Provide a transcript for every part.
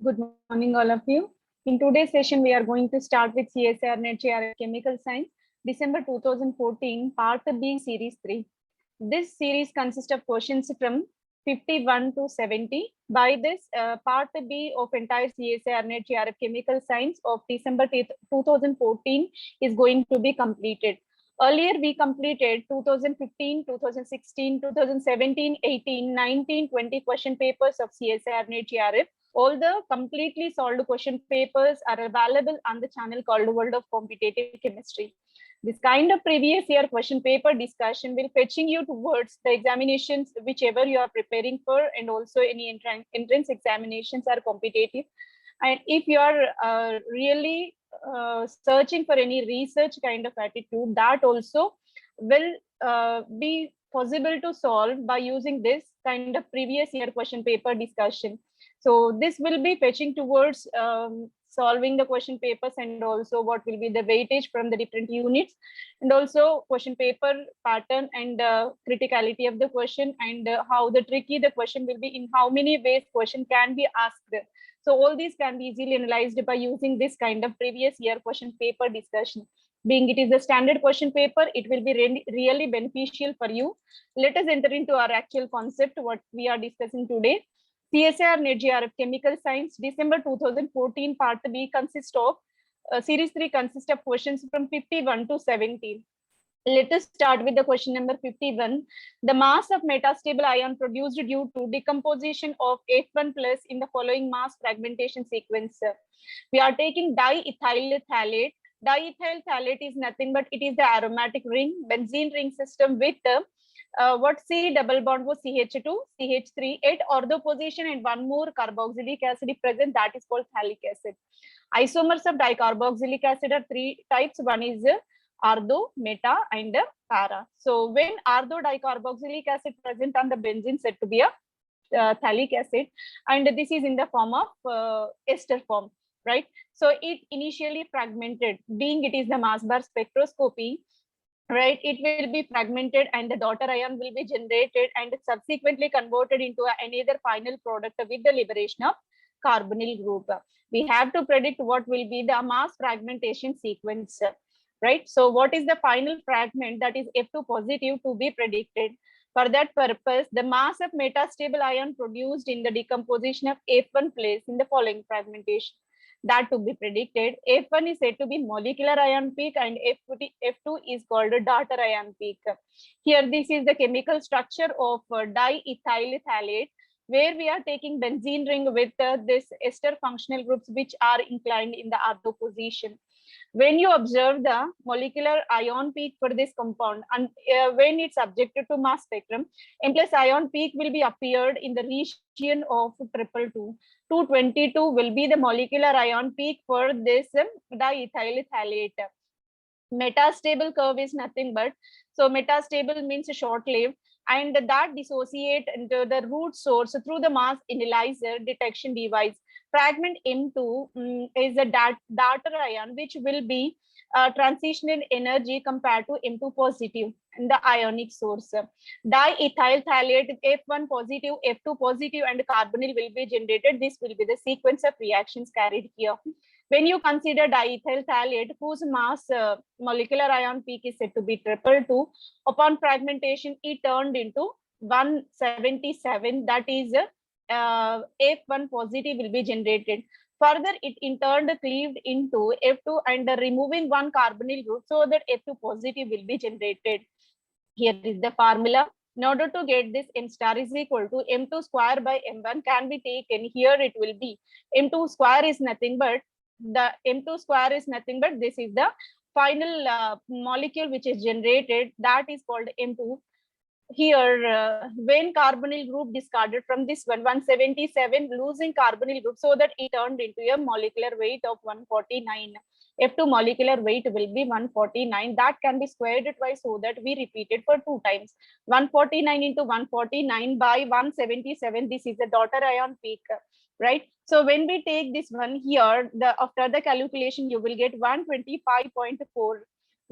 Good morning, all of you. In today's session, we are going to start with CSIR NET JRF Chemical Science, December 2014, Part B, Series 3. This series consists of questions from 51 to 70. By this, Part B of entire CSIR NET JRF Chemical Science of December 2014 is going to be completed. Earlier, we completed 2015, 2016, 2017, 18, 19, 20 question papers of CSIR NET JRF. All the completely solved question papers are available on the channel called World of Competitive Chemistry. This kind of previous year question paper discussion will fetching you towards the examinations whichever you are preparing for, and also any entrance examinations are competitive. And if you are really searching for any research kind of attitude, that also will be possible to solve by using this kind of previous year question paper discussion. So this will be fetching towards solving the question papers, and also what will be the weightage from the different units, and also question paper pattern and criticality of the question, and how the tricky the question will be, in how many ways question can be asked. So all these can be easily analyzed by using this kind of previous year question paper discussion. Being it is a standard question paper, it will be really beneficial for you. Let us enter into our actual concept, what we are discussing today. CSIR NET JRF Chemical Science, December 2014, Part B consists of, Series 3 consists of questions from 51 to 70. Let us start with the question number 51. The mass of metastable ion produced due to decomposition of F1 plus in the following mass fragmentation sequence. We are taking diethyl phthalate. Diethyl phthalate is nothing but it is the aromatic ring, benzene ring system with what C double bond was CH2, CH3, 8 ortho position and one more carboxylic acid present, that is called phthalic acid. Isomers of dicarboxylic acid are three types. One is ortho, meta, and para. So when ortho dicarboxylic acid present on the benzene said to be a phthalic acid, and this is in the form of ester form, right? So it initially fragmented, being it is the mass bar spectroscopy, right? It will be fragmented and the daughter ion will be generated and subsequently converted into another final product with the liberation of carbonyl group. We have to predict what will be the mass fragmentation sequence, right? So what is the final fragment, that is F2 positive, to be predicted? For that purpose, the mass of metastable ion produced in the decomposition of F1 place in the following fragmentation, that to be predicted. F1 is said to be molecular ion peak and F2 is called a daughter ion peak. Here, this is the chemical structure of diethyl phthalate, where we are taking benzene ring with this ester functional groups which are inclined in the ortho position. When you observe the molecular ion peak for this compound, and when it's subjected to mass spectrum, M plus ion peak will be appeared in the region of 222. 222 will be the molecular ion peak for this diethyl phthalate. Metastable curve is nothing but, so metastable means short-lived, and that dissociate into the root source through the mass analyzer detection device. Fragment M2 is a daughter ion which will be transitional energy compared to M2 positive and the ionic source. Diethyl phthalate, F1 positive, F2 positive, and carbonyl will be generated. This will be the sequence of reactions carried here. When you consider diethyl phthalate, whose mass molecular ion peak is said to be 222, upon fragmentation, it turned into 177, that is F1 positive will be generated. Further, it in turn cleaved into F2 and removing one carbonyl group so that F2 positive will be generated. Here is the formula. In order to get this, M star is equal to M2 square by M1 can be taken. Here it will be M2 square is nothing but the M2 square is nothing but this is the final molecule which is generated, that is called M2. Here, when carbonyl group discarded from this 177, losing carbonyl group so that it turned into a molecular weight of 149. F2 molecular weight will be 149. That can be squared twice so that we repeat it for 2 times. 149 into 149 by 177. This is the daughter ion peak, right? So when we take this one here, after the calculation, you will get 125.4.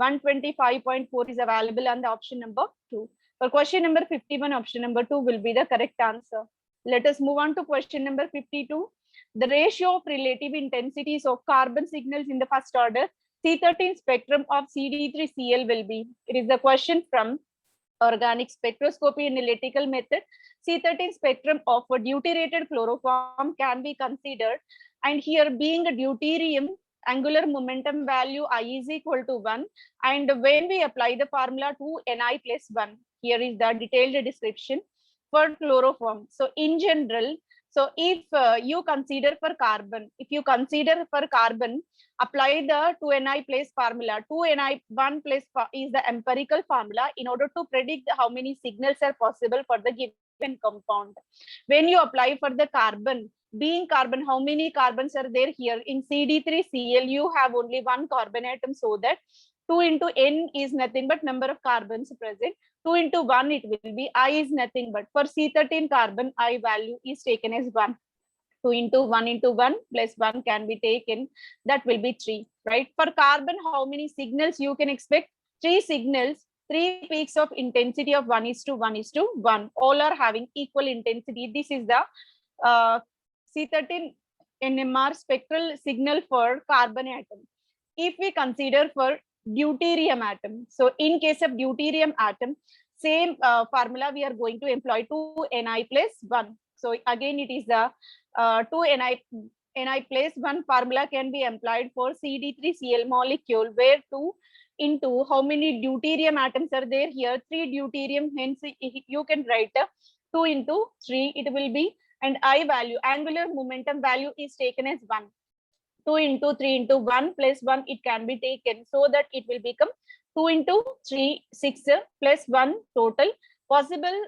125.4 is available on the option number 2. For question number 51, option number 2 will be the correct answer. Let us move on to question number 52. The ratio of relative intensities of carbon signals in the first order C13 spectrum of CD3Cl will be. It is the question from organic spectroscopy analytical method. C13 spectrum of a deuterated chloroform can be considered, and here being a deuterium, angular momentum value I is equal to 1, and when we apply the formula 2Ni plus 1, here is the detailed description for chloroform. So in general, so if you consider for carbon, apply the 2Ni place formula. 2Ni1 plus is the empirical formula in order to predict how many signals are possible for the given compound. When you apply for the carbon, being carbon, how many carbons are there here? In CD3Cl, you have only one carbon atom, so that 2 into N is nothing but number of carbons present. 2 into 1 it will be, I is nothing but, for C13 carbon, I value is taken as 1. 2 into 1 plus 1 can be taken, that will be 3, right? For carbon, how many signals you can expect? 3 signals, 3 peaks of intensity of 1:1:1. All are having equal intensity. This is the C13 NMR spectral signal for carbon atom. If we consider for deuterium atom, so in case of deuterium atom, same formula we are going to employ 2Ni plus 1. So again, it is the 2Ni plus 1 formula can be employed for CD3Cl molecule, where 2 into how many deuterium atoms are there here? 3 deuterium, hence you can write 2 into 3, it will be, and I value, angular momentum value is taken as 1. 2 into 3 into 1 plus 1, it can be taken, so that it will become 2 into 3, 6 plus 1 total possible.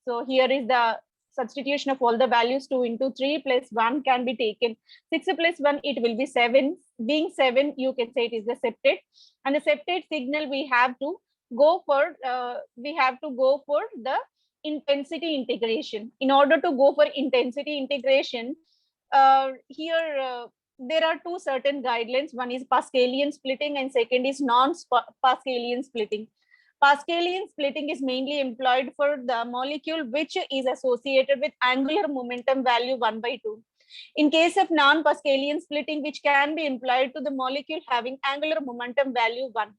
So here is the substitution of all the values. 2 into 3 plus 1 can be taken. 6 plus 1, it will be 7. Being 7, you can say it is the septate. And the septate signal we have to go for, the intensity integration. In order to go for intensity integration, here there are two certain guidelines. One is Pascalian splitting and second is non-Pascalian splitting. Pascalian splitting is mainly employed for the molecule which is associated with angular momentum value 1/2. In case of non-Pascalian splitting, which can be employed to the molecule having angular momentum value 1.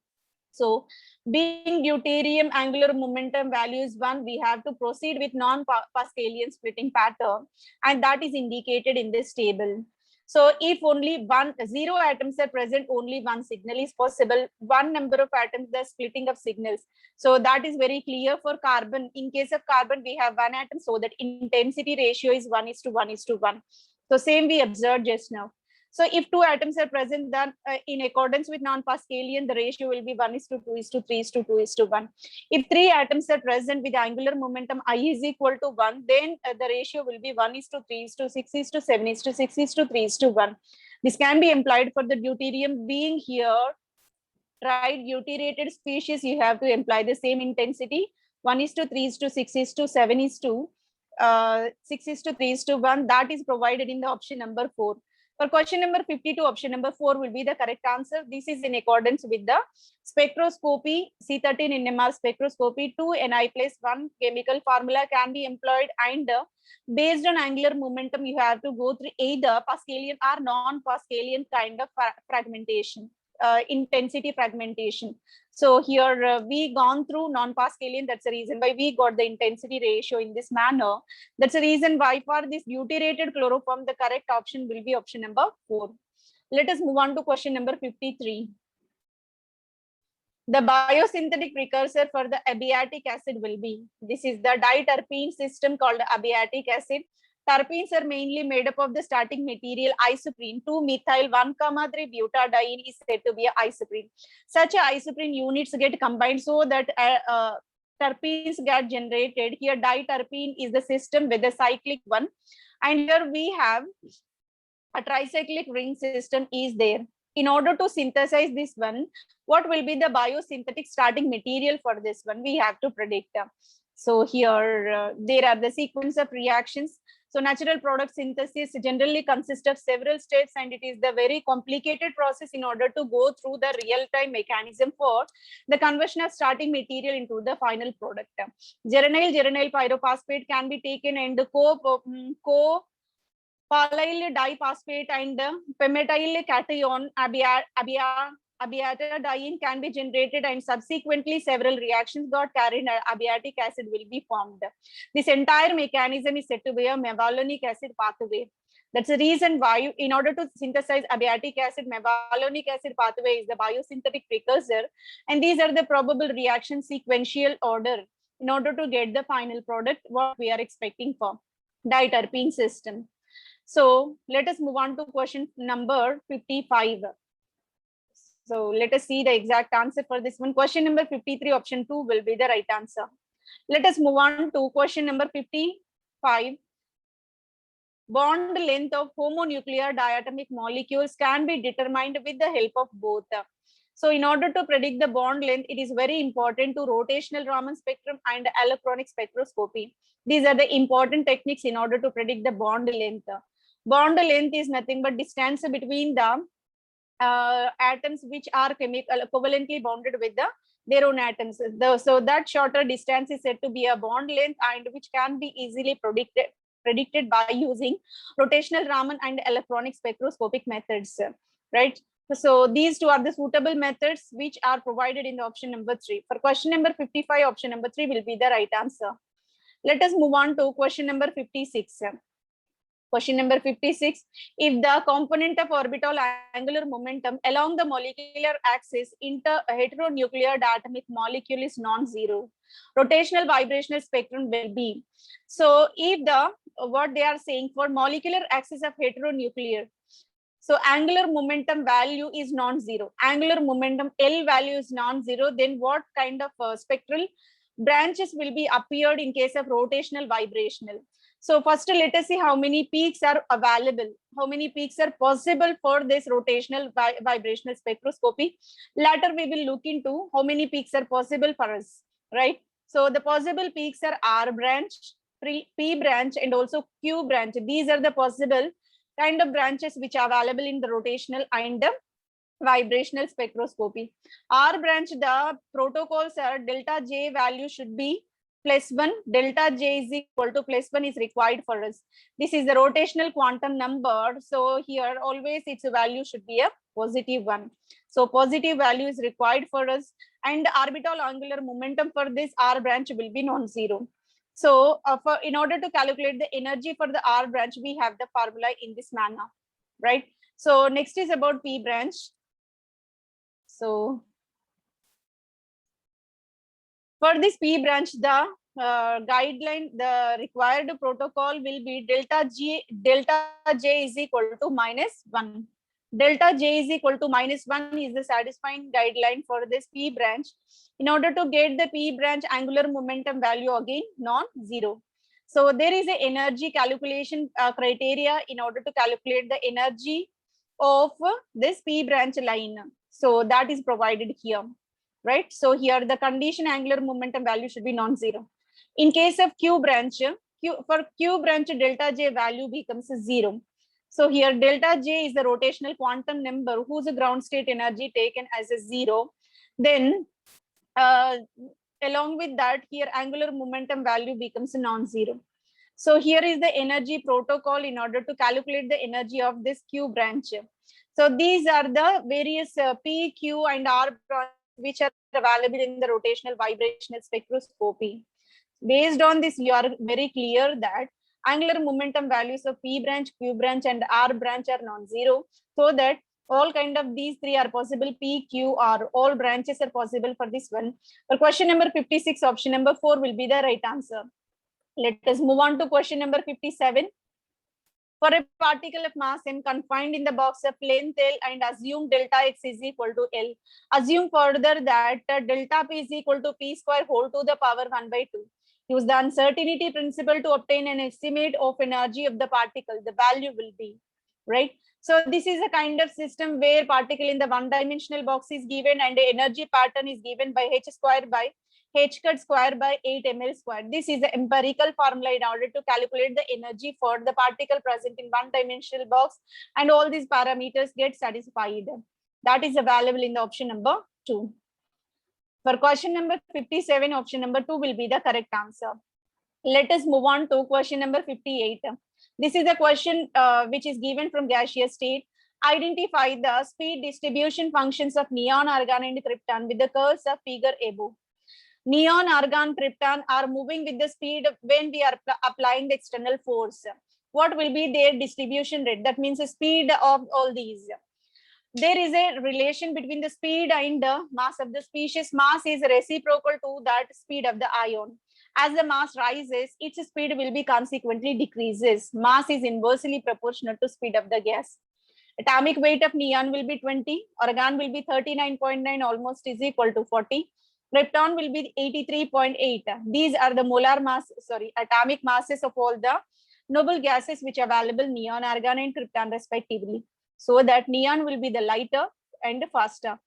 So being deuterium angular momentum value is 1, we have to proceed with non-Pascalian splitting pattern, and that is indicated in this table. So if only 0 atoms are present, only one signal is possible. One number of atoms, the splitting of signals. So that is very clear for carbon. In case of carbon, we have one atom, so that intensity ratio is 1:1:1. So same we observed just now. So if 2 atoms are present, then in accordance with non-Pascalian, the ratio will be 1:2:3:2:1. If 3 atoms are present with angular momentum I is equal to 1, then the ratio will be 1:3:6:7:6:3:1. This can be employed for the deuterium. Being here, right, deuterated species, you have to imply the same intensity. 1:3:6:7:6:3:1. That is provided in the option number 4. For question number 52, option number 4 will be the correct answer. This is in accordance with the spectroscopy, C13 NMR spectroscopy. 2Ni plus 1 chemical formula can be employed, and based on angular momentum, you have to go through either Pascalian or non-Pascalian kind of fragmentation, intensity fragmentation. So here we gone through non-Pascalian. That's the reason why we got the intensity ratio in this manner. That's the reason why for this deuterated chloroform, the correct option will be option number 4. Let us move on to question number 53. The biosynthetic precursor for the abietic acid will be, this is the diterpene system called abietic acid. Terpenes are mainly made up of the starting material isoprene. 2-methyl-1,3-butadiene is said to be an isoprene. Such isoprene units get combined so that terpenes get generated. Here diterpene is the system with the cyclic one, and here we have a tricyclic ring system is there. In order to synthesize this one, what will be the biosynthetic starting material for this one? We have to predict. So here there are the sequence of reactions. So natural product synthesis generally consists of several steps, and it is the very complicated process in order to go through the real-time mechanism for the conversion of starting material into the final product. Geranyl pyrophosphate can be taken and Polyl diphosphate and pemetyl cation abiatadiene can be generated, and subsequently several reactions got carried and abiatic acid will be formed. This entire mechanism is said to be a mevalonic acid pathway. That's the reason why, in order to synthesize abiatic acid, mevalonic acid pathway is the biosynthetic precursor, and these are the probable reaction sequential order in order to get the final product what we are expecting for diterpene system. So let us move on to question number 55. So let us see the exact answer for this one. Question number 53, option 2 will be the right answer. Let us move on to question number 55. Bond length of homonuclear diatomic molecules can be determined with the help of both. So in order to predict the bond length, it is very important to rotational Raman spectrum and electronic spectroscopy. These are the important techniques in order to predict the bond length. Bond length is nothing but distance between the atoms which are chemical covalently bonded with their own atoms. So that shorter distance is said to be a bond length, and which can be easily predicted by using rotational Raman and electronic spectroscopic methods, right? So these two are the suitable methods which are provided in the option number 3. For question number 55, option number 3 will be the right answer. Let us move on to question number 56. Question number 56, if the component of orbital angular momentum along the molecular axis heteronuclear diatomic molecule is non-zero, rotational vibrational spectrum will be. So if what they are saying for molecular axis of heteronuclear, so angular momentum value is non-zero, angular momentum L value is non-zero, then what kind of spectral branches will be appeared in case of rotational vibrational? So first, let us see how many peaks are available, how many peaks are possible for this rotational vibrational spectroscopy. Later, we will look into how many peaks are possible for us, right? So the possible peaks are R branch, P branch, and also Q branch. These are the possible kind of branches which are available in the rotational and the vibrational spectroscopy. R branch, the protocols are delta J value should be +1, delta J is equal to +1 is required for us. This is the rotational quantum number. So here always its value should be a +1. So positive value is required for us, and orbital angular momentum for this R branch will be non-zero. So in order to calculate the energy for the R branch, we have the formula in this manner, right? So next is about P branch. So for this P branch, the guideline, the required protocol will be delta J is equal to -1. Delta J is equal to -1 is the satisfying guideline for this P branch. In order to get the P branch angular momentum value, again non-zero. So there is a energy calculation criteria in order to calculate the energy of this P branch line. So that is provided here, right? So here the condition angular momentum value should be non-zero. In case of Q branch, for Q branch, delta J value becomes 0. So here delta J is the rotational quantum number whose ground state energy taken as a 0. Then along with that, here angular momentum value becomes non-zero. So here is the energy protocol in order to calculate the energy of this Q branch. So these are the various P, Q, and R branch which are available in the rotational vibrational spectroscopy. Based on this, you are very clear that angular momentum values of P branch, Q branch, and R branch are non-zero, so that all kind of these three are possible. P, Q, R, all branches are possible for this one. For question number 56, option number 4 will be the right answer. Let us move on to question number 57. For a particle of mass m confined in the box of length L and assume delta x is equal to L. Assume further that delta P is equal to P square whole to the power 1/2. Use the uncertainty principle to obtain an estimate of energy of the particle. The value will be, right? So this is a kind of system where particle in the one-dimensional box is given and the energy pattern is given by h square by h cut square by 8 ml square. This is the empirical formula in order to calculate the energy for the particle present in one-dimensional box, and all these parameters get satisfied. That is available in the option number 2. For question number 57, option number 2 will be the correct answer. Let us move on to question number 58. This is a question which is given from gaseous state. Identify the speed distribution functions of neon, argon, and krypton with the curves of figure above. Neon, argon, krypton are moving with the speed when we are applying the external force. What will be their distribution rate? That means the speed of all these. There is a relation between the speed and the mass of the species. Mass is reciprocal to that speed of the ion. As the mass rises, its speed will be consequently decreases. Mass is inversely proportional to speed of the gas. Atomic weight of neon will be 20, argon will be 39.9, almost is equal to 40. Krypton will be 83.8. These are the molar mass, atomic masses of all the noble gases which are available, neon, argon, and krypton respectively. So that neon will be the lighter and faster,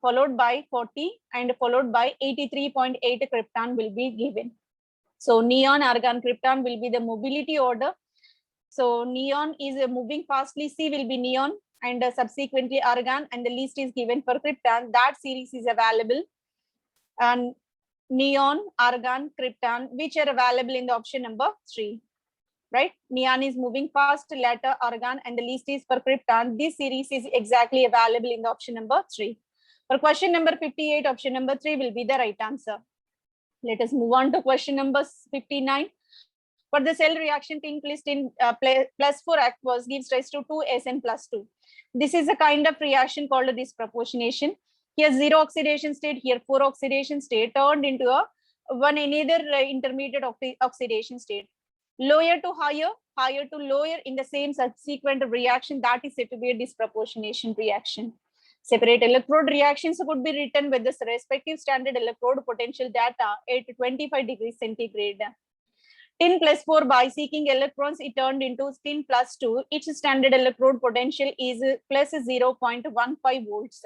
followed by 40 and followed by 83.8 krypton will be given. So neon, argon, krypton will be the mobility order. So neon is moving fastly, C will be neon and subsequently argon, and the least is given for krypton. That series is available. And neon, argon, krypton, which are available in the option number 3. Right? Neon is moving fast, later argon, and the least is for krypton. This series is exactly available in the option number 3. For question number 58, option number 3 will be the right answer. Let us move on to question number 59. For the cell reaction, tin plus 4 aqueous gives rise to 2SN plus 2. This is a kind of reaction called a disproportionation. Here 0 oxidation state, here 4 oxidation state turned into a one another intermediate oxidation state. Lower to higher, higher to lower in the same subsequent reaction, that is said to be a disproportionation reaction. Separate electrode reactions could be written with the respective standard electrode potential data at 25 degrees centigrade. Tin plus 4 by seeking electrons, it turned into tin plus 2. Its standard electrode potential is plus 0.15 volts.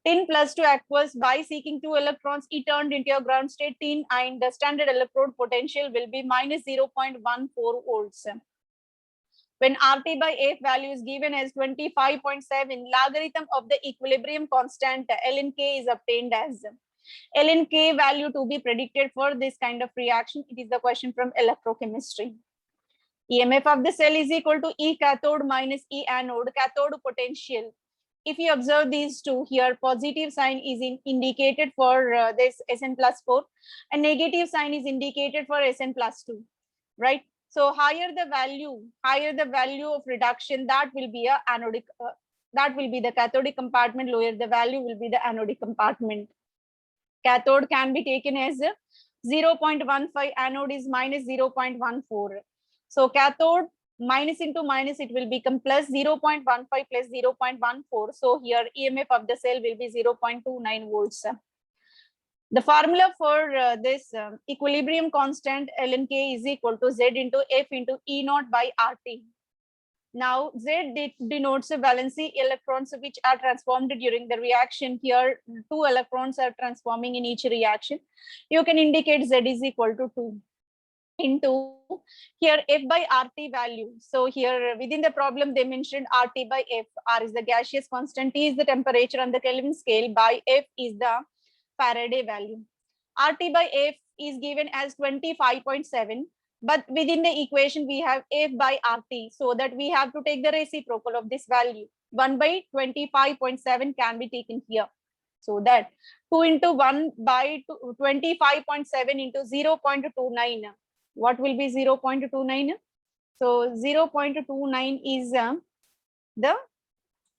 Tin plus 2 aqueous by seeking 2 electrons, it turned into a ground state tin, and the standard electrode potential will be minus 0.14 volts. When RT by F value is given as 25.7, logarithm of the equilibrium constant ln K is obtained as ln K value to be predicted for this kind of reaction. It is the question from electrochemistry. EMF of the cell is equal to E cathode minus E anode. Cathode potential. If you observe these two here, positive sign is indicated for this Sn plus 4 and negative sign is indicated for Sn plus 2, right? So higher the value of reduction, that will be a anodic, that will be the cathodic compartment, lower the value will be the anodic compartment. Cathode can be taken as 0.15, anode is minus 0.14. So cathode minus into minus, it will become plus 0.15 plus 0.14. So here EMF of the cell will be 0.29 volts. The formula for this equilibrium constant ln K is equal to Z into F into E naught by RT. Now Z denotes the valency electrons which are transformed during the reaction. Here 2 electrons are transforming in each reaction. You can indicate Z is equal to 2 into here F by RT value. So here within the problem they mentioned RT by F. R is the gaseous constant, T is the temperature on the Kelvin scale, by F is the Faraday value. RT by F is given as 25.7, but within the equation we have F by RT, so that we have to take the reciprocal of this value. 1 by 25.7 can be taken here. So that 2 into 1 by 25.7 into 0.29. What will be 0.29? So 0.29 is the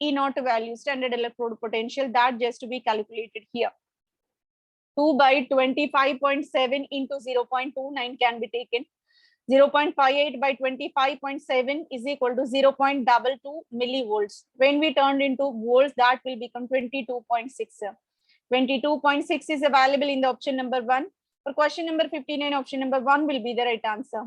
E naught value, standard electrode potential, that just to be calculated here. 2 by 25.7 into 0.29 can be taken. 0.58 by 25.7 is equal to 0.22 millivolts. When we turn into volts, that will become 22.6. 22.6 is available in the option number 1. For question number 59, option number 1 will be the right answer.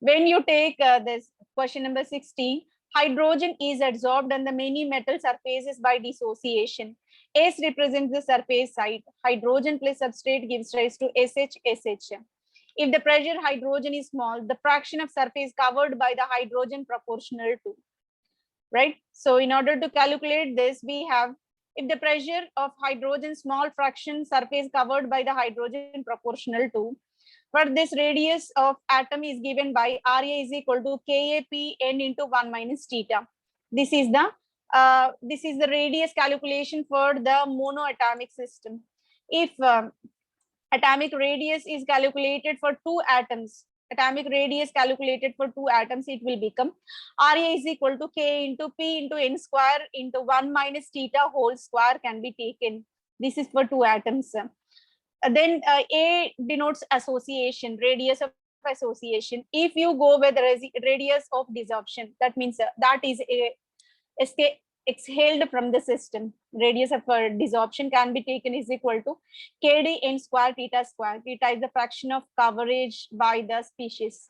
When you take this question number 60, hydrogen is adsorbed on the many metal surfaces by dissociation. S represents the surface site. Hydrogen plus substrate gives rise to SH. If the pressure hydrogen is small, the fraction of surface covered by the hydrogen proportional to, right? So in order to calculate this, we have, if the pressure of hydrogen small fraction surface covered by the hydrogen proportional to, For this, radius of atom is given by Ra is equal to KAPN into 1 minus theta. This is the radius calculation for the monoatomic system. If atomic radius is calculated for two atoms, it will become Ra is equal to K into P into N square into 1 minus theta whole square can be taken. This is for two atoms. Then A denotes association, radius of association. If you go with radius of desorption, that means that is exhaled from the system. Radius of desorption can be taken is equal to KD N square theta square. Theta is the fraction of coverage by the species.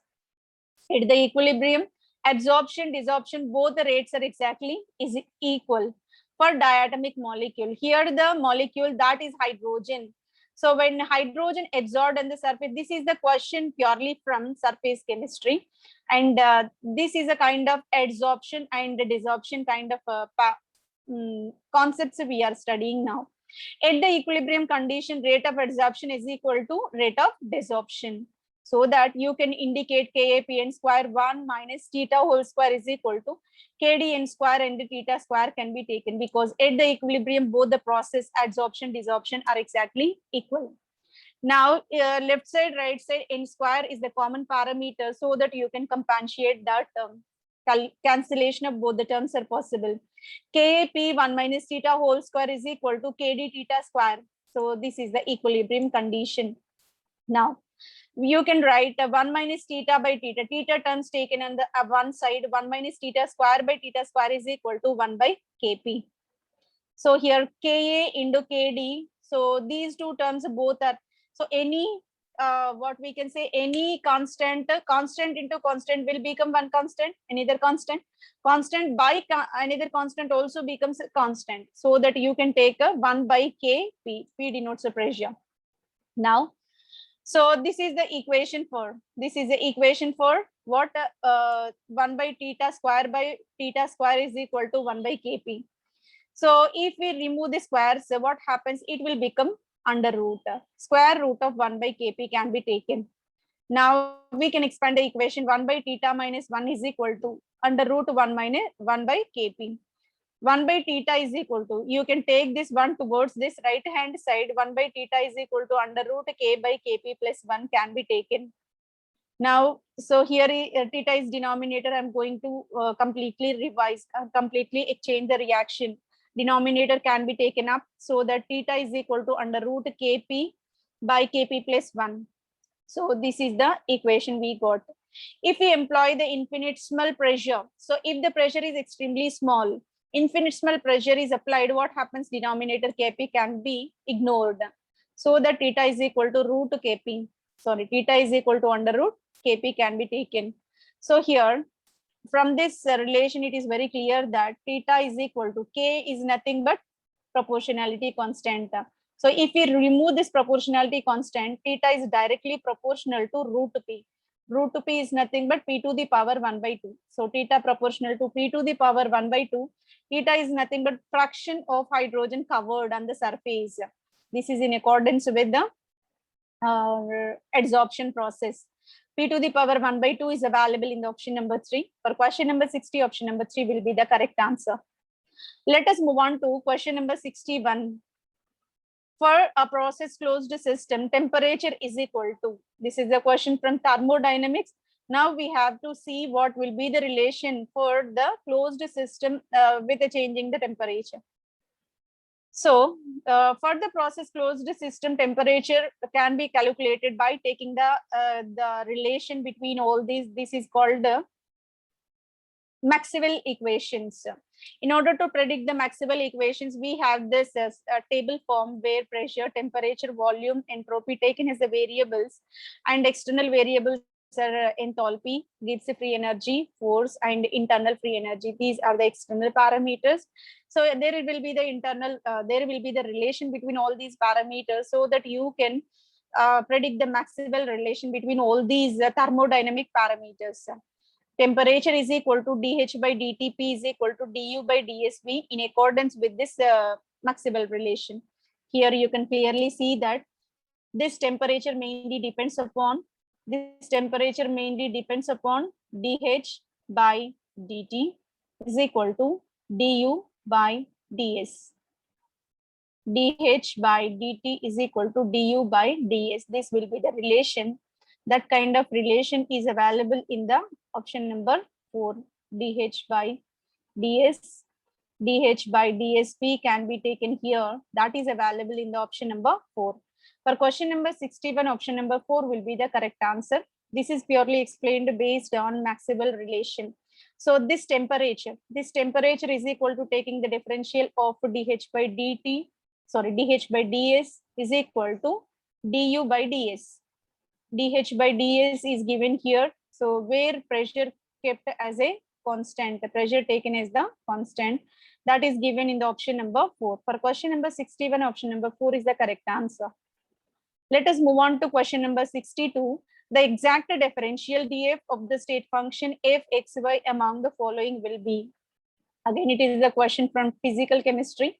At the equilibrium, absorption, desorption, both the rates are exactly is equal for diatomic molecule. Here the molecule that is hydrogen. So when hydrogen absorbed on the surface, this is the question purely from surface chemistry. And this is a kind of adsorption and desorption kind of concepts we are studying now. At the equilibrium condition, rate of adsorption is equal to rate of desorption. So that you can indicate KAPN square 1 minus theta whole square is equal to KDN square and the theta square can be taken because at the equilibrium, both the process adsorption, desorption are exactly equal. Now, left side, right side, N square is the common parameter so that you can compensate that term. Cancellation of both the terms are possible. KAP 1 minus theta whole square is equal to KD theta square. So this is the equilibrium condition. Now, you can write 1 minus theta by theta. Theta terms taken on the one side, 1 minus theta square by theta square is equal to 1 by Kp. So here Ka into Kd. So these two terms both are, so any, what we can say, any constant into constant will become one constant, another constant by another constant also becomes a constant. So that you can take a 1 by Kp. P denotes the pressure. Now, so this is the equation for what 1 by theta square is equal to 1 by Kp. So if we remove the squares, what happens? It will become under root. Square root of 1 by Kp can be taken. Now we can expand the equation. 1 by theta minus 1 is equal to under root 1 minus 1 by Kp. 1 by theta is equal to, you can take this one towards this right hand side. 1 by theta is equal to under root K by Kp plus 1 can be taken. Now, so here theta is denominator. I'm going to completely revise, completely exchange the reaction. Denominator can be taken up so that theta is equal to under root Kp by Kp plus 1. So this is the equation we got. If we employ the infinitesimal pressure, so if the pressure is extremely small, infinitesimal pressure is applied, what happens? Denominator Kp can be ignored. So that theta is equal to root Kp. Sorry, theta is equal to under root Kp can be taken. So here, from this relation, it is very clear that theta is equal to K is nothing but proportionality constant. So if we remove this proportionality constant, theta is directly proportional to root P. Root P is nothing but P to the power 1 by 2. So theta proportional to P to the power 1 by 2. Theta is nothing but fraction of hydrogen covered on the surface. This is in accordance with the adsorption process. P to the power 1 by 2 is available in the option number 3. For question number 60, option number 3 will be the correct answer. Let us move on to question number 61. For a process closed system, temperature is equal to, this is a question from thermodynamics. Now we have to see what will be the relation for the closed system with changing the temperature. So for the process closed system, temperature can be calculated by taking the relation between all these. This is called the Maxwell equations. In order to predict the Maxwell equations, we have this table form where pressure, temperature, volume, entropy taken as the variables, and external variables are enthalpy, Gibbs free energy, force, and internal free energy. These are the external parameters. So there will be the internal, there will be the relation between all these parameters so that you can predict the Maxwell relation between all these thermodynamic parameters. Temperature is equal to dH by dT, P is equal to du by dsV in accordance with this Maxwell relation. Here you can clearly see that This temperature mainly depends upon dH by dt is equal to du by ds. dH by dt is equal to du by ds. This will be the relation. That kind of relation is available in the option number 4. dH by ds, dH by dsp can be taken here. That is available in the option number 4. For question number 61, option number 4 will be the correct answer. This is purely explained based on Maxwell relation. So this temperature is equal to taking the differential of dH by dt, dH by ds is equal to du by ds. dH by ds is given here. So where pressure kept as a constant, the pressure taken as the constant, that is given in the option number 4. For question number 61, option number 4 is the correct answer. Let us move on to question number 62. The exact differential df of the state function f x y among the following will be. Again, it is a question from physical chemistry,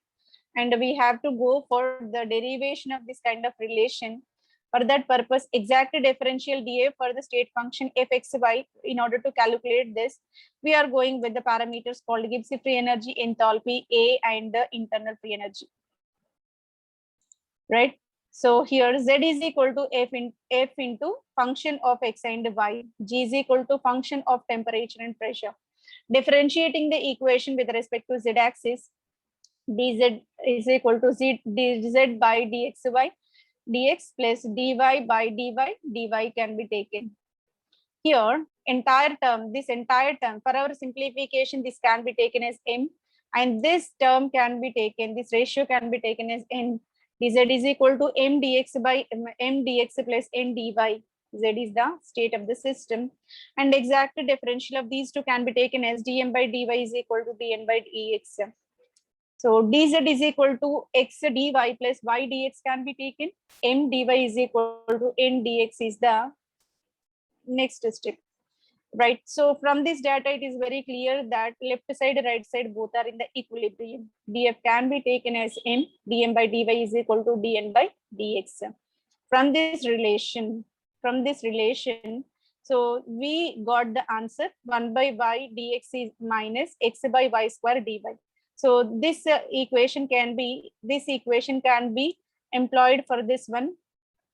and we have to go for the derivation of this kind of relation. For that purpose, exact differential df for the state function f x y, in order to calculate this, we are going with the parameters called Gibbs free energy, enthalpy, A, and the internal free energy. Right? So here z is equal to f into function of x and y. G is equal to function of temperature and pressure. Differentiating the equation with respect to z axis, dz is equal to dz by dxy, dx plus dy by dy can be taken. Here, this entire term, for our simplification, this can be taken as m, and this term can be taken, this ratio can be taken as n. dz is equal to m dx by m dx plus n dy. Z is the state of the system, and exact differential of these two can be taken as dm by dy is equal to dn by dx. So dz is equal to x dy plus y dx can be taken. M dy is equal to n dx is the next step. Right. So from this data, it is very clear that left side, right side, both are in the equilibrium. df can be taken as m, dm by dy is equal to dn by dx. From this relation, so we got the answer 1 by y dx is minus x by y square dy. So this equation can be employed for this one.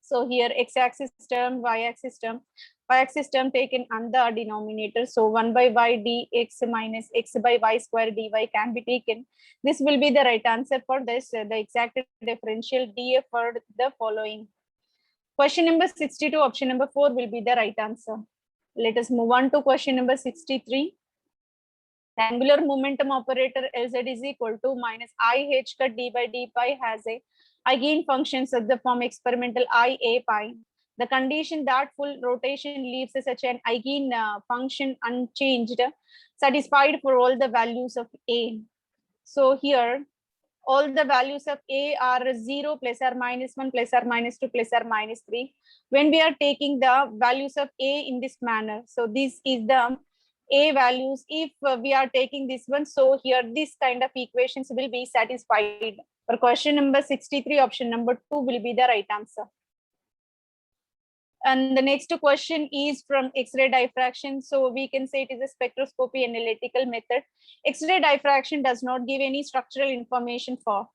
So here x-axis term, y-axis term taken on the denominator. So 1 by y dx minus x by y square dy can be taken. This will be the right answer for this, the exact differential df for the following. Question number 62, option number 4 will be the right answer. Let us move on to question number 63. The angular momentum operator Lz is equal to minus I h cut d by d pi has a eigenfunctions of the form experimental I a pi. The condition that full rotation leaves such an eigen function unchanged, satisfied for all the values of a. So here, all the values of a are 0, plus or minus 1, plus or minus 2, plus or minus 3. When we are taking the values of a in this manner, so this is the a values. If we are taking this one, so here this kind of equations will be satisfied. For question number 63, option number 2 will be the right answer. And the next question is from X-ray diffraction. So we can say it is a spectroscopy analytical method. X-ray diffraction does not give any structural information for.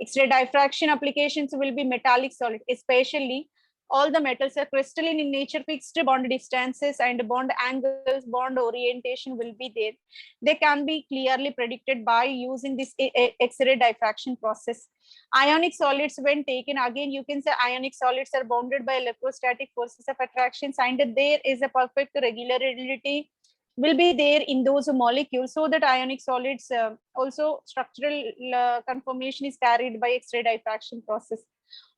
X-ray diffraction applications will be metallic solid, especially all the metals are crystalline in nature, fixed bond distances and bond angles, bond orientation will be there. They can be clearly predicted by using this X-ray diffraction process. Ionic solids, when taken, again you can say ionic solids are bounded by electrostatic forces of attraction, and there is a perfect regularity will be there in those molecules, so that ionic solids also structural conformation is carried by X-ray diffraction process.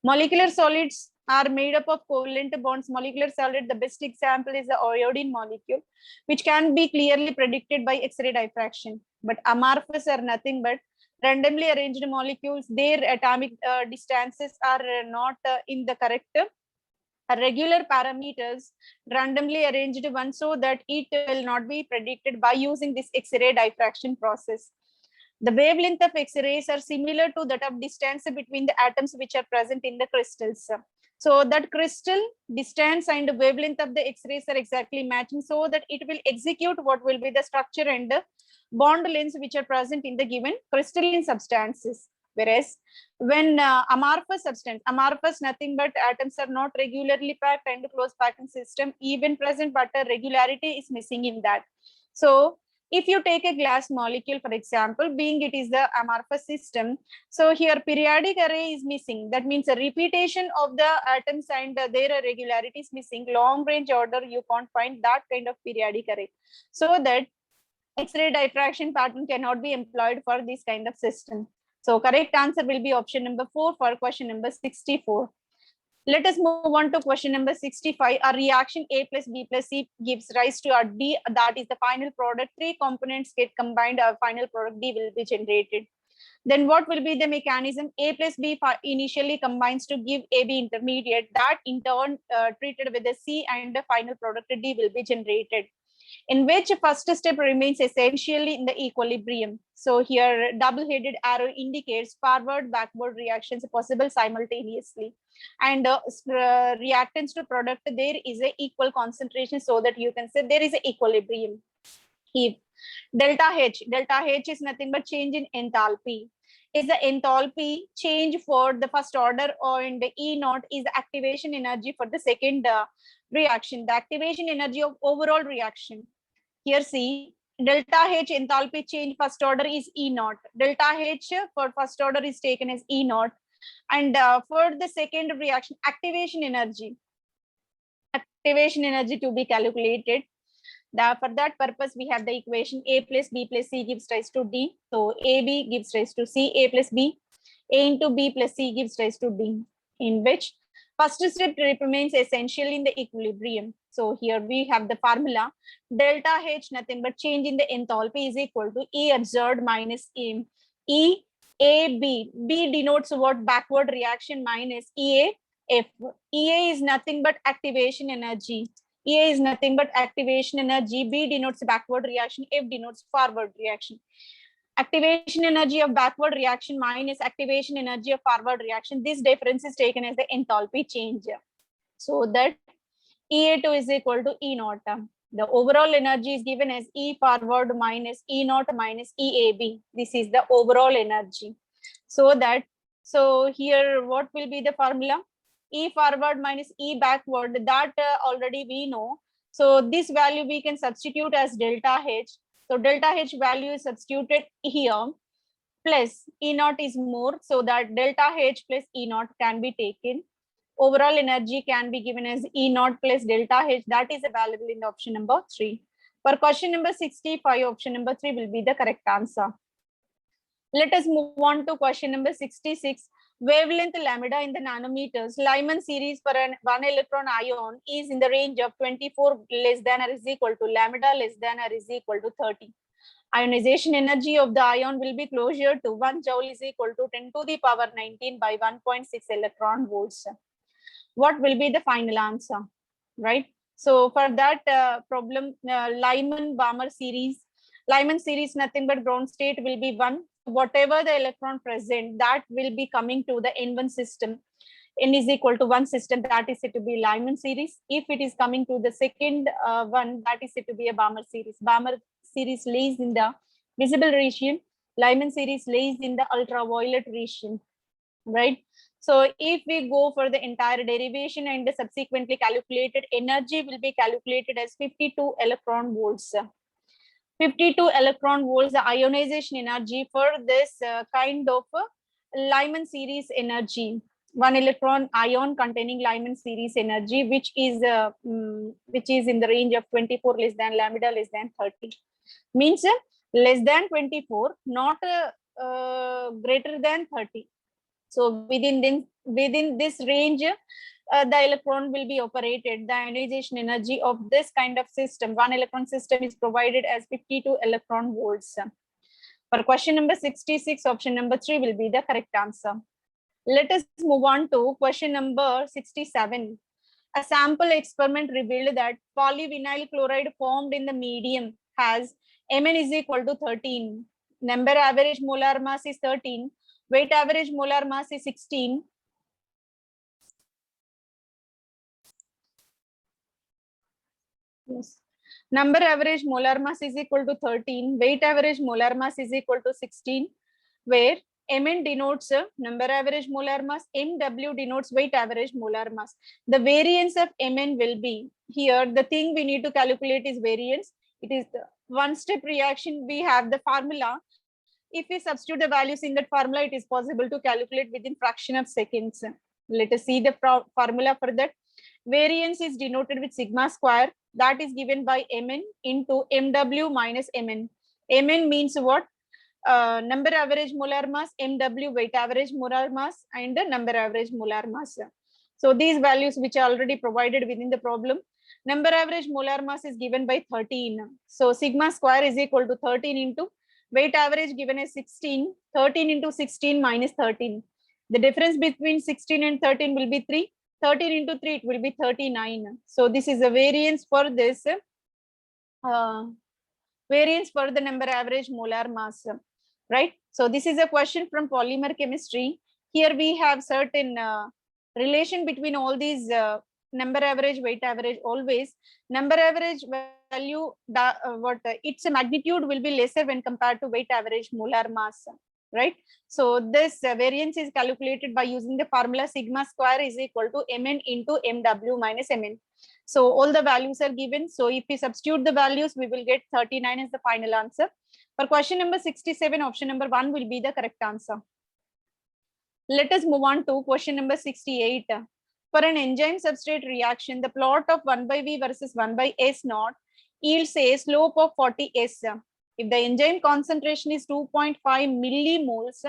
Molecular solids are made up of covalent bonds. Molecular solid, the best example is the iodine molecule, which can be clearly predicted by X-ray diffraction. But amorphous are nothing but randomly arranged molecules. Their atomic distances are not in the correct regular parameters, randomly arranged one, so that it will not be predicted by using this X-ray diffraction process. The wavelength of X-rays are similar to that of distance between the atoms which are present in the crystals. So that crystal distance and wavelength of the X-rays are exactly matching, so that it will execute what will be the structure and the bond lengths which are present in the given crystalline substances. Whereas when amorphous substance, amorphous nothing but atoms are not regularly packed and close packing system even present, but a regularity is missing in that. So if you take a glass molecule, for example, being it is the amorphous system, so here periodic array is missing. That means a repetition of the atoms and their regularity is missing. Long range order, you can't find that kind of periodic array. So that X-ray diffraction pattern cannot be employed for this kind of system. So correct answer will be option number 4 for question number 64. Let us move on to question number 65. A reaction A plus B plus C gives rise to a D, that is the final product. 3 components get combined, a final product D will be generated. Then what will be the mechanism? A plus B initially combines to give AB intermediate, that in turn treated with the C, and the final product D will be generated, in which first step remains essentially in the equilibrium. So here double-headed arrow indicates forward backward reactions possible simultaneously, and reactants to product there is a equal concentration, so that you can say there is a equilibrium. If delta H is nothing but change in enthalpy, is the enthalpy change for the first order, and E naught is the activation energy for the second reaction, the activation energy of overall reaction. Here see, delta H enthalpy change first order is E naught. Delta H for first order is taken as E naught. And for the second reaction, activation energy to be calculated. For that purpose, we have the equation A plus B plus C gives rise to D. So AB gives rise to C, A plus B. A into B plus C gives rise to D, in which first step remains essentially in the equilibrium. So here we have the formula. Delta H, nothing but change in the enthalpy, is equal to E absorbed minus E AB. B denotes what? Backward reaction minus EA F. EA is nothing but activation energy. EA is nothing but activation energy. B denotes backward reaction. F denotes forward reaction. Activation energy of backward reaction minus activation energy of forward reaction. This difference is taken as the enthalpy change. So that EA2 is equal to E naught. The overall energy is given as E forward minus E naught minus EAB. This is the overall energy. So here what will be the formula? E forward minus E backward, that already we know. So this value we can substitute as delta H. So delta H value is substituted here, plus E naught is more, so that delta H plus E naught can be taken. Overall energy can be given as E naught plus delta H, that is available in the option number 3. For question number 65, option number 3 will be the correct answer. Let us move on to question number 66. Wavelength lambda in the nanometers. Lyman series for an 1 electron ion is in the range of 24 less than or is equal to lambda less than or is equal to 30. Ionization energy of the ion will be closer to 1 joule is equal to 10 to the power 19 by 1.6 electron volts. What will be the final answer, right? So for that problem, Lyman-Balmer series, nothing but ground state will be 1. Whatever the electron present, that will be coming to the N1 system. N is equal to 1 system, that is said to be Lyman series. If it is coming to the second one, that is said to be a Balmer series. Balmer series lays in the visible region. Lyman series lays in the ultraviolet region, right? So if we go for the entire derivation and the subsequently calculated energy will be calculated as 52 electron volts. 52 electron volts, the ionization energy for this kind of Lyman series energy. 1 electron ion containing Lyman series energy, which is in the range of 24 less than lambda less than 30. Means less than 24, not greater than 30. So within this range, the electron will be operated. The ionization energy of this kind of system, 1 electron system, is provided as 52 electron volts. For question number 66, option number 3 will be the correct answer. Let us move on to question number 67. A sample experiment revealed that polyvinyl chloride formed in the medium has Mn is equal to 13. Number average molar mass is 13. Weight average molar mass is 16. Yes. Number average molar mass is equal to 13. Weight average molar mass is equal to 16, where Mn denotes number average molar mass, Mw denotes weight average molar mass. The variance of Mn will be, here the thing we need to calculate is variance. It is the one step reaction. We have the formula. If we substitute the values in that formula, it is possible to calculate within fraction of seconds. Let us see the formula for that. Variance is denoted with sigma square, that is given by Mn into Mw minus Mn. Mn means what? Number average molar mass, Mw weight average molar mass, and the number average molar mass. So these values which are already provided within the problem. Number average molar mass is given by 13. So sigma square is equal to 13 into weight average given as 16. 13 into 16 minus 13. The difference between 16 and 13 will be 3. 13 into 3, it will be 39. So this is a variance for this, variance for the number average molar mass, right? So this is a question from polymer chemistry. Here we have certain relation between all these number average, weight average. Always number average value, its magnitude will be lesser when compared to weight average molar mass, right? So this variance is calculated by using the formula sigma square is equal to Mn into Mw minus Mn. So all the values are given. So if we substitute the values, we will get 39 as the final answer. For question number 67, option number 1 will be the correct answer. Let us move on to question number 68. For an enzyme substrate reaction, the plot of 1 by V versus 1 by S naught yields a slope of 40S. If the enzyme concentration is 2.5 millimoles,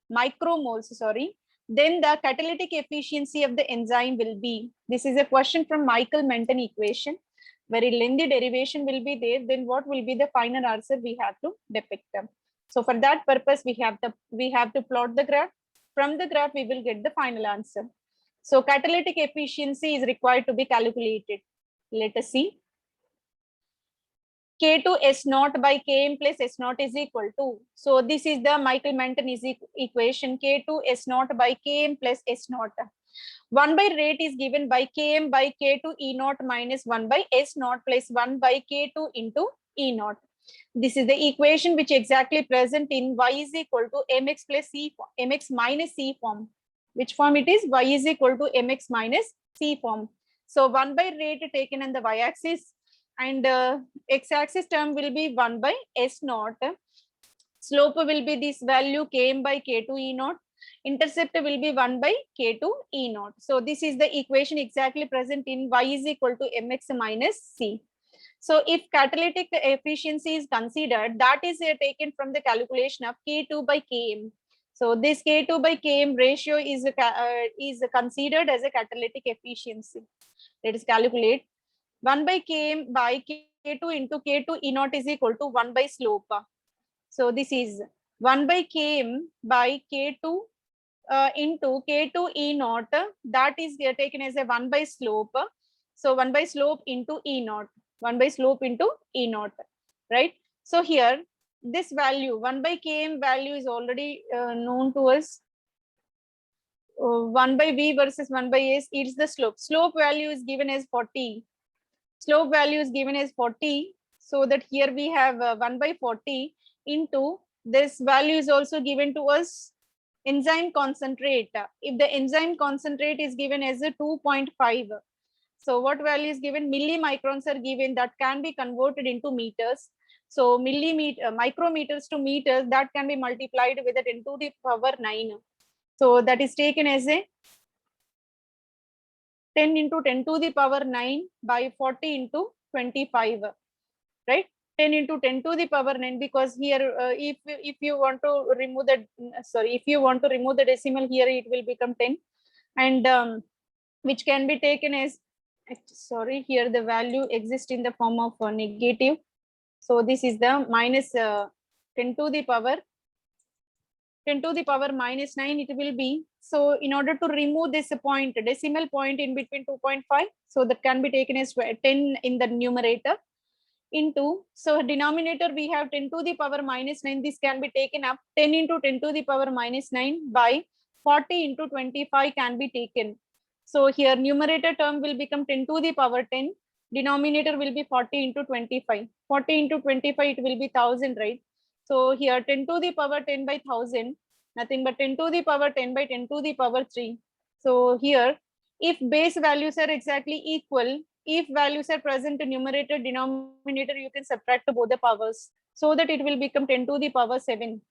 micromoles, sorry, then the catalytic efficiency of the enzyme will be. This is a question from Michael-Menten equation. Very lengthy derivation will be there. Then what will be the final answer we have to depict them. So for that purpose, we have to plot the graph. From the graph, we will get the final answer. So catalytic efficiency is required to be calculated. Let us see. K2 S naught by Km plus S naught is equal to. So this is the Michael-Menten equation. K2 S naught by Km plus S naught. 1 by rate is given by Km by K2 E naught minus 1 by S naught plus 1 by K2 into E naught. This is the equation which exactly present in Y is equal to Mx plus C, Mx minus C form. Which form it is? Y is equal to Mx minus C form. So 1 by rate taken on the Y axis, and X axis term will be 1 by S naught. Slope will be this value Km by K2 E naught. Intercept will be 1 by K2 E naught. So this is the equation exactly present in Y is equal to Mx minus C. So if catalytic efficiency is considered, that is taken from the calculation of K2 by Km. So this K2 by Km ratio is considered as a catalytic efficiency. Let us calculate. 1 by Km by K2 into K2 E naught is equal to 1 by slope. So this is 1 by Km by K2 into K2 E naught, that is taken as a 1 by slope. So 1 by slope into E naught. 1 by slope into E naught, right? So here, this value, 1 by Km value is already known to us. 1 by V versus 1 by S, it's the slope. Slope value is given as 40. Slope value is given as 40. So that here we have 1 by 40 into this value is also given to us enzyme concentrate. If the enzyme concentrate is given as a 2.5, so what value is given? Millimicrons are given, that can be converted into meters. So micrometers to meters, that can be multiplied with a 10 to the power 9. So that is taken as a 10 into 10 to the power 9 by 40 into 25, right? 10 into 10 to the power 9, because here if you want to remove the decimal, here it will become 10, and which can be taken as, here the value exists in the form of negative. So this is the minus 10 to the power minus 9 it will be. So in order to remove this point, decimal point in between 2.5, so that can be taken as 10 in the numerator into, so denominator we have 10 to the power minus 9, this can be taken up, 10 into 10 to the power minus 9 by 40 into 25 can be taken. So here numerator term will become 10 to the power 10 Denominator will be 40 into 25. 40 into 25, it will be 1000, right? So here 10 to the power 10 by 1000, nothing but 10 to the power 10 by 10 to the power 3. So here, if base values are exactly equal, if values are present in numerator, denominator, you can subtract both the powers so that it will become 10 to the power 7.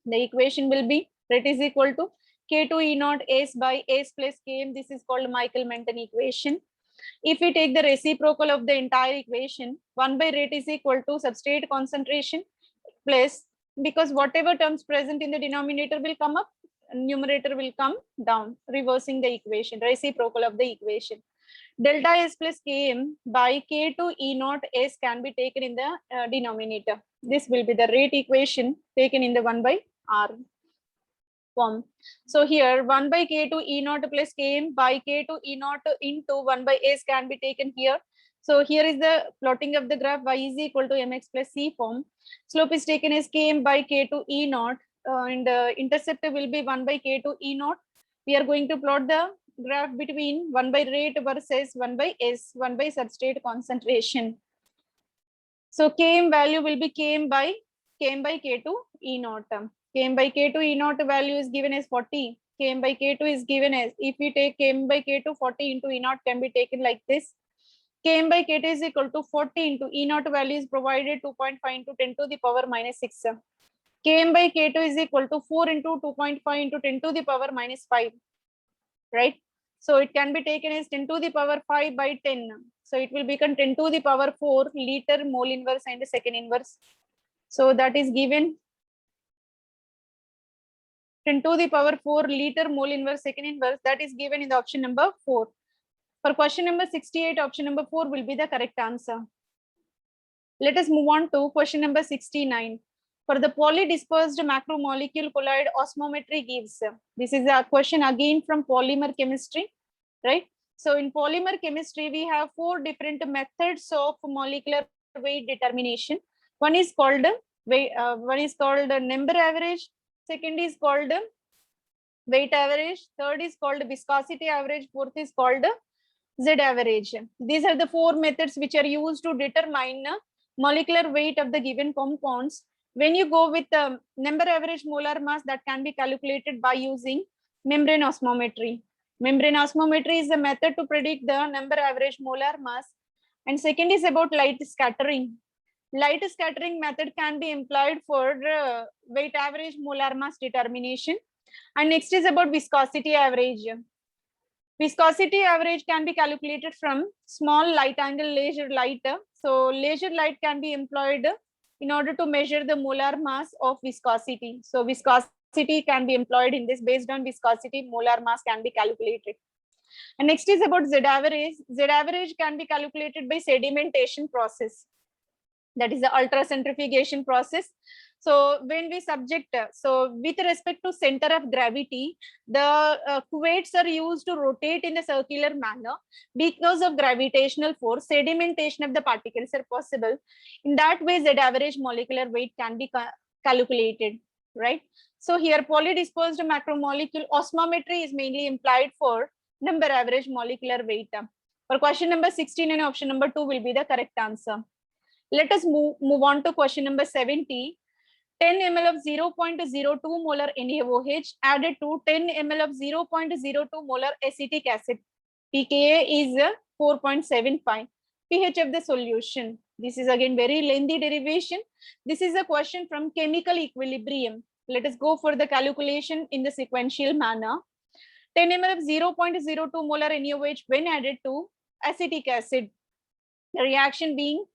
The equation will be rate is equal to K2 E naught S by S plus Km. This is called Michael-Menten equation. If we take the reciprocal of the entire equation, 1 by rate is equal to substrate concentration plus, because whatever terms present in the denominator will come up, numerator will come down, reversing the equation, reciprocal of the equation. Delta S plus Km by K2 E naught S can be taken in the denominator. This will be the rate equation taken in the 1 by R form. So here 1 by K2 E naught plus Km by K2 E naught into 1 by S can be taken here. So here is the plotting of the graph. Y is equal to mx plus c form. Slope is taken as Km by K2 E naught, and intercept will be 1 by K2 E naught. We are going to plot the graph between 1 by rate versus 1 by S, 1 by substrate concentration. So Km value will be Km by K2 E naught. Km by K2 E naught value is given as 40. Km by K2 is given as, if we take Km by K2, 40 into E naught can be taken like this. Km by K2 is equal to 40 into E naught value is provided 2.5 into 10 to the power minus 6. Km by K2 is equal to 4 into 2.5 into 10 to the power minus 5, right? So it can be taken as 10 to the power 5 by 10. So it will become 10 to the power 4 liter mole inverse and second inverse. So that is given 10 to the power 4 liter mole inverse second inverse. That is given in the option number 4. For question number 68, option number 4 will be the correct answer. Let us move on to question number 69. For the polydispersed macromolecule colloid osmometry gives. This is a question again from polymer chemistry, right? So in polymer chemistry, we have 4 different methods of molecular weight determination. One is called number average. Second is called weight average. Third is called viscosity average. Fourth is called Z average. These are the 4 methods which are used to determine molecular weight of the given compounds. When you go with the number average molar mass, that can be calculated by using membrane osmometry. Membrane osmometry is a method to predict the number average molar mass. And second is about light scattering. Light scattering method can be employed for weight average molar mass determination. And next is about viscosity average. Viscosity average can be calculated from small light angle laser light. So laser light can be employed in order to measure the molar mass of viscosity. So viscosity can be employed in this. Based on viscosity, molar mass can be calculated. And next is about Z average. Z average can be calculated by sedimentation process. That is the ultracentrifugation process. So when we subject, so with respect to center of gravity, the cuvettes are used to rotate in a circular manner. Because of gravitational force, sedimentation of the particles are possible. In that way, Z average molecular weight can be calculated, right? So here polydispersed macromolecule osmometry is mainly employed for number average molecular weight. For question number 16 and option number 2 will be the correct answer. Let us move on to question number 70. 10 ml of 0.02 molar NaOH added to 10 ml of 0.02 molar acetic acid. pKa is 4.75. pH of the solution. This is again very lengthy derivation. This is a question from chemical equilibrium. Let us go for the calculation in the sequential manner. 10 ml of 0.02 molar NaOH when added to acetic acid. The reaction being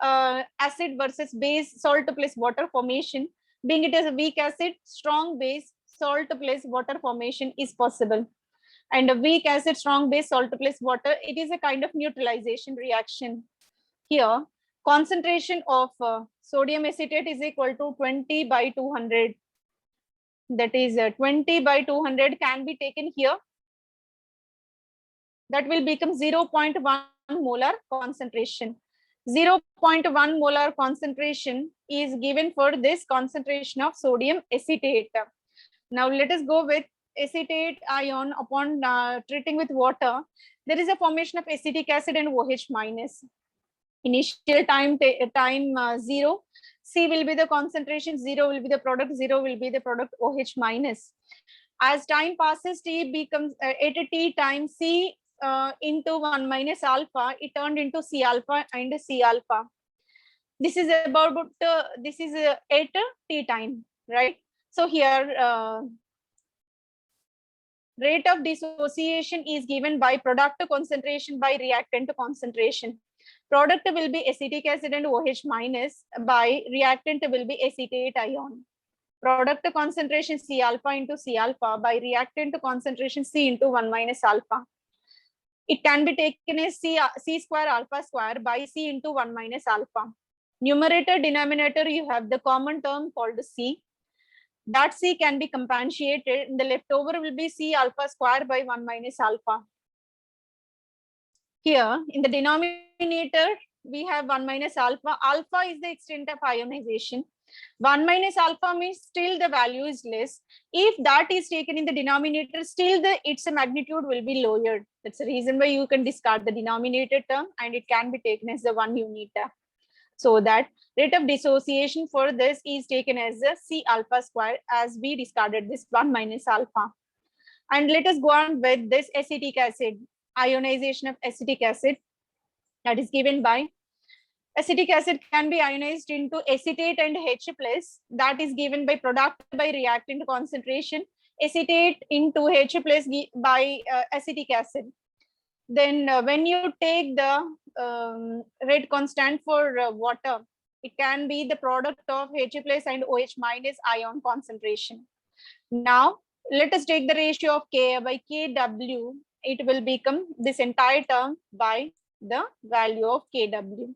acid versus base, salt plus water formation. Being it as a weak acid, strong base, salt plus water formation is possible. And a weak acid, strong base, salt plus water, it is a kind of neutralization reaction. Here, concentration of sodium acetate is equal to 20 by 200. That is 20 by 200 can be taken here. That will become 0.1 molar concentration. 0.1 molar concentration is given for this concentration of sodium acetate. Now let us go with acetate ion upon treating with water, there is a formation of acetic acid and OH minus. Initial time 0, C will be the concentration, 0 will be the product, 0 will be the product OH minus. As time passes, T becomes at a T time C into 1 minus alpha, it turned into C alpha and C alpha. This is about this is at T time, right? So here rate of dissociation is given by product concentration by reactant concentration. Product will be acetic acid and OH minus, by reactant will be acetate ion. Product concentration C alpha into C alpha, by reactant concentration C into 1 minus alpha. It can be taken as C square alpha square by C into 1 minus alpha. Numerator, denominator, you have the common term called C. That C can be compensated, and the leftover will be C alpha square by 1 minus alpha. Here in the denominator, we have 1 minus alpha. Alpha is the extent of ionization. 1 minus alpha means still the value is less. If that is taken in the denominator, still its magnitude will be lowered. That's the reason why you can discard the denominator term and it can be taken as the 1 unit. So that rate of dissociation for this is taken as a C alpha square, as we discarded this 1 minus alpha. And let us go on with this acetic acid, ionization of acetic acid, that is given by acetic acid can be ionized into acetate and H plus, that is given by product by reactant concentration, acetate into H plus by acetic acid. Then when you take the rate constant for water, it can be the product of H plus and OH minus ion concentration. Now let us take the ratio of K by Kw. It will become this entire term by the value of Kw.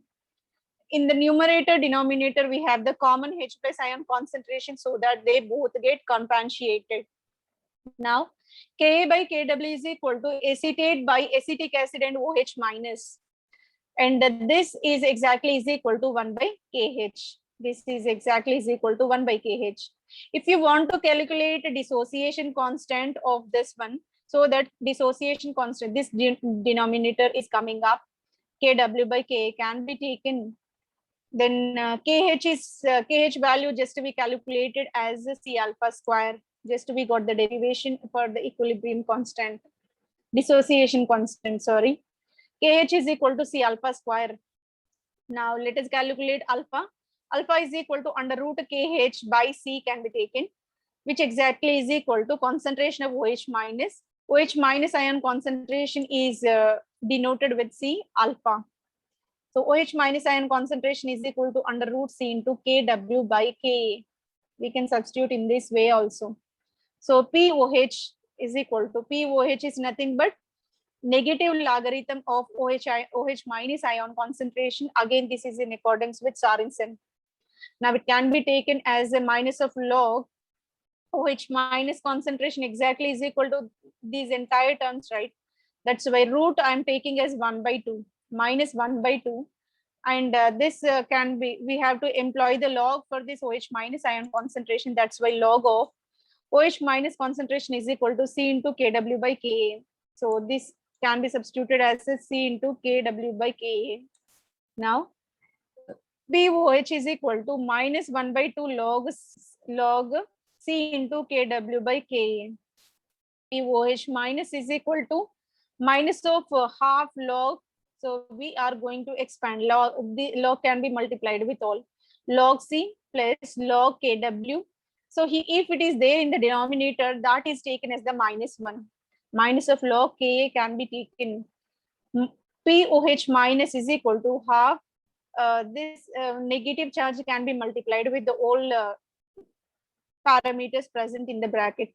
In the numerator, denominator, we have the common H plus ion concentration so that they both get compensated. Now Ka by Kw is equal to acetate by acetic acid and OH minus, and this is exactly is equal to 1 by Kh. This is exactly is equal to 1 by Kh. If you want to calculate a dissociation constant of this one, so that dissociation constant, this denominator is coming up, Kw by Ka can be taken. Then Kh value just to be calculated as C alpha square. Just we got the derivation for the equilibrium constant, dissociation constant, sorry. Kh is equal to C alpha square. Now let us calculate alpha. Alpha is equal to under root Kh by C can be taken, which exactly is equal to concentration of OH minus. OH minus ion concentration is denoted with C alpha. So OH minus ion concentration is equal to under root C into Kw by Ka. We can substitute in this way also. So POH is equal to, POH is nothing but negative logarithm of OH minus ion concentration. Again, this is in accordance with Sorensen. Now it can be taken as a minus of log OH minus concentration exactly is equal to these entire terms, right? That's why root I'm taking as 1 by 2 minus 1 by 2. And this can be, we have to employ the log for this OH minus ion concentration. That's why log of OH minus concentration is equal to C into Kw by Ka. So this can be substituted as a C into Kw by Ka. Now POH is equal to minus 1 by 2 log C into Kw by Ka. POH minus is equal to minus of half log. So we are going to expand log. The log can be multiplied with all. Log C plus log Kw. So if it is there in the denominator, that is taken as the minus 1. Minus of log Ka can be taken. POH minus is equal to half. This negative charge can be multiplied with the all parameters present in the bracket.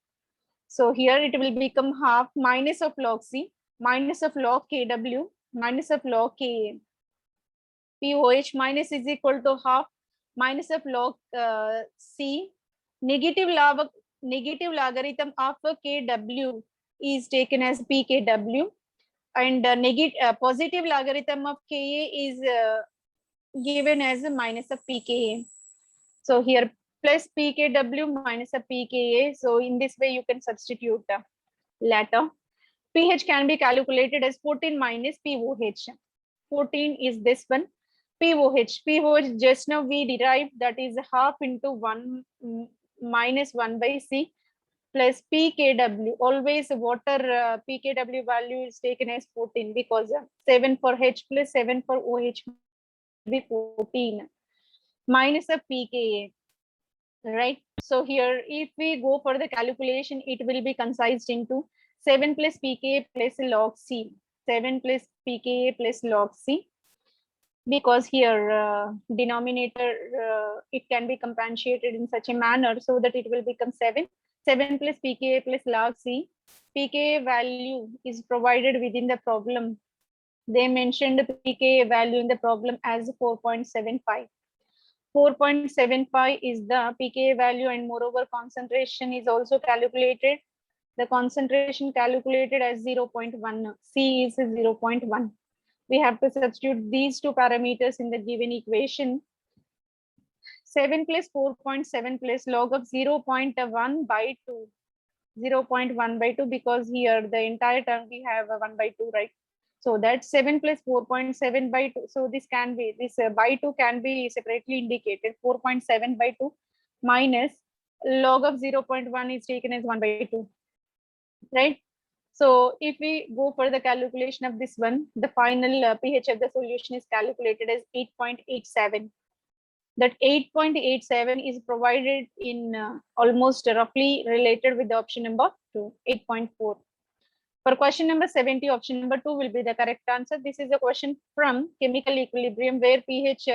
So here it will become half minus of log C minus of log Kw minus of log Ka. POH minus is equal to half minus of log C. Negative logarithm of Kw is taken as pKw, and positive logarithm of Ka is given as a minus of pKa. So here plus pKw minus a pKa. So in this way, you can substitute the latter. pH can be calculated as 14 minus POH. 14 is this one. POH just now we derived, that is half into 1 minus 1 by C plus pKw. Always water pKw value is taken as 14 because 7 for H plus 7 for OH will be 14 minus a pKa, right? So here, if we go for the calculation, it will be concised into 7 plus pKa plus log C. 7 plus pKa plus log C. Because here denominator it can be compensated in such a manner so that it will become 7 plus pKa plus log C. pKa value is provided within the problem. They mentioned pKa value in the problem as 4.75. 4.75 is the pKa value, and moreover concentration is also calculated. The concentration calculated as 0.1. C is 0.1. We have to substitute these two parameters in the given equation. 7 plus 4.7 plus log of 0.1 by 2. 0.1 by 2, because here the entire term we have a 1 by 2, right? So that's 7 plus 4.7 by 2. So this can be, this by 2 can be separately indicated. 4.7 by 2 minus log of 0.1 is taken as 1 by 2, right? So if we go for the calculation of this one, the final pH of the solution is calculated as 8.87. That 8.87 is provided in almost roughly related with the option number 2, 8.4. For question number 70, option number 2 will be the correct answer. This is a question from chemical equilibrium where pH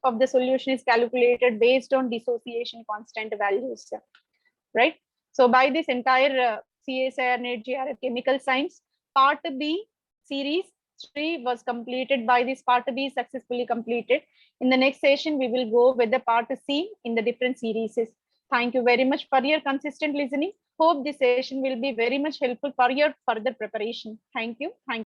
of the solution is calculated based on dissociation constant values, right? So by this entire CSIR NET JRF chemical science, part B series 3 was completed. By this part B successfully completed. In the next session, we will go with the part C in the different series. Thank you very much for your consistent listening. Hope this session will be very much helpful for your further preparation. Thank you. Thank you.